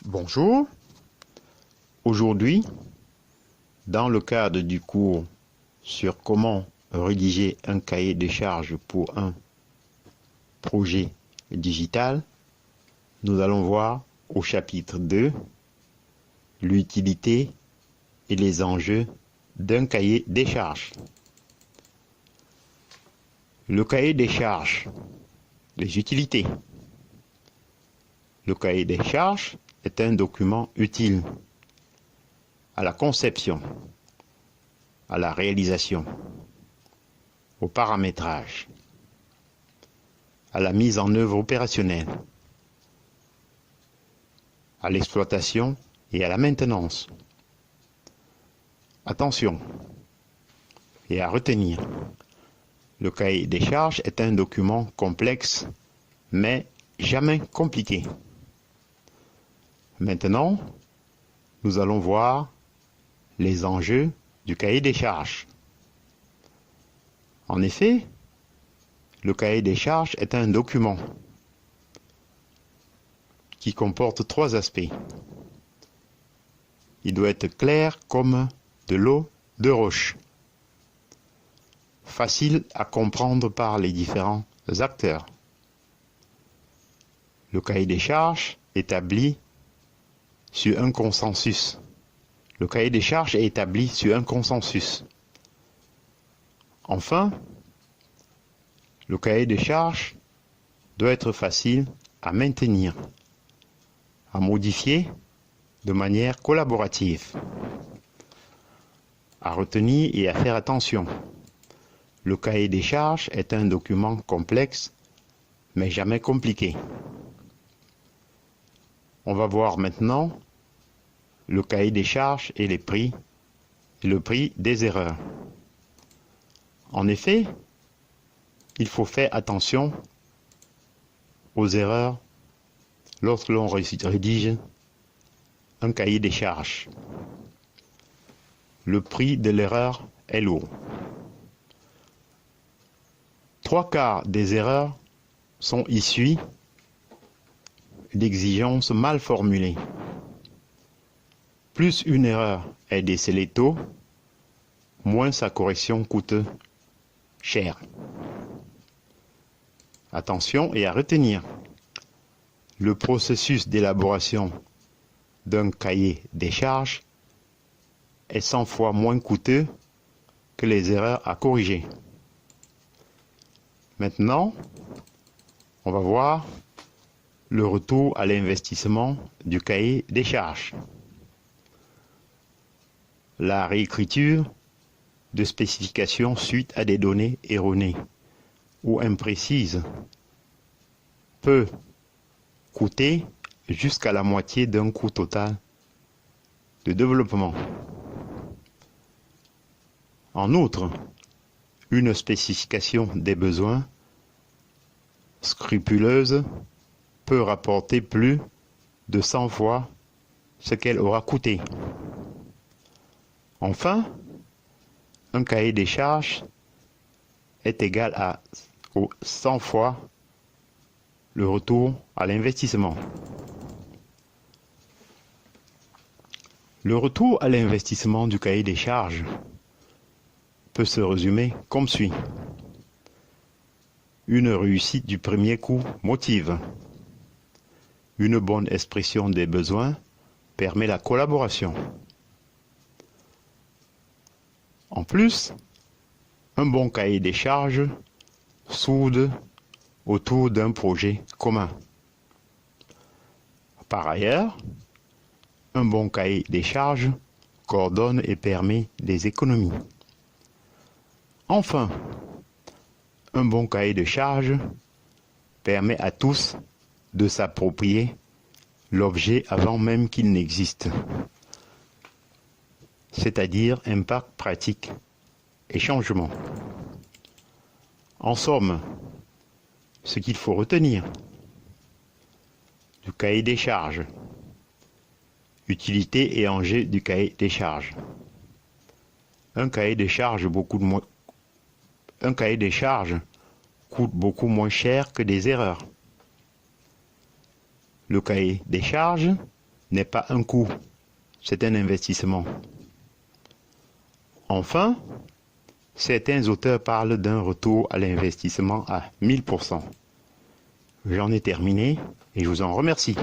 Bonjour, aujourd'hui, dans le cadre du cours sur comment rédiger un cahier de charges pour un projet digital, nous allons voir au chapitre 2 l'utilité et les enjeux d'un cahier des charges. Le cahier des charges, les utilités. Le cahier des charges est un document utile à la conception, à la réalisation, au paramétrage, à la mise en œuvre opérationnelle, à l'exploitation et à la maintenance. Attention, et à retenir, le cahier des charges est un document complexe, mais jamais compliqué. Maintenant, nous allons voir les enjeux du cahier des charges. En effet, le cahier des charges est un document qui comporte trois aspects. Il doit être clair comme de l'eau de roche, facile à comprendre par les différents acteurs. Le cahier des charges établit sur un consensus. Le cahier des charges est établi sur un consensus. Enfin, le cahier des charges doit être facile à maintenir, à modifier de manière collaborative. À retenir et à faire attention. Le cahier des charges est un document complexe, mais jamais compliqué. On va voir maintenant le cahier des charges et le prix des erreurs. En effet, il faut faire attention aux erreurs lorsque l'on rédige un cahier des charges. Le prix de l'erreur est lourd. 3/4 des erreurs sont issues d'exigences mal formulées. Plus une erreur est décelée tôt, moins sa correction coûte cher. Attention et à retenir, le processus d'élaboration d'un cahier des charges est 100 fois moins coûteux que les erreurs à corriger. Maintenant, on va voir le retour à l'investissement du cahier des charges. La réécriture de spécifications suite à des données erronées ou imprécises peut coûter jusqu'à la moitié d'un coût total de développement. En outre, une spécification des besoins scrupuleuse peut rapporter plus de 100 fois ce qu'elle aura coûté. Enfin, un cahier des charges est égal aux 100 fois le retour à l'investissement. Le retour à l'investissement du cahier des charges peut se résumer comme suit. Une réussite du premier coup motive. Une bonne expression des besoins permet la collaboration. En plus, un bon cahier des charges soude autour d'un projet commun. Par ailleurs, un bon cahier des charges coordonne et permet des économies. Enfin, un bon cahier de charges permet à tous de s'approprier l'objet avant même qu'il n'existe, c'est-à-dire impact pratique et changement. En somme, ce qu'il faut retenir du cahier des charges, utilité et enjeux du cahier des charges. Un cahier des charges coûte beaucoup moins cher que des erreurs. Le cahier des charges n'est pas un coût, c'est un investissement. Enfin, certains auteurs parlent d'un retour à l'investissement à 1000%. J'en ai terminé et je vous en remercie.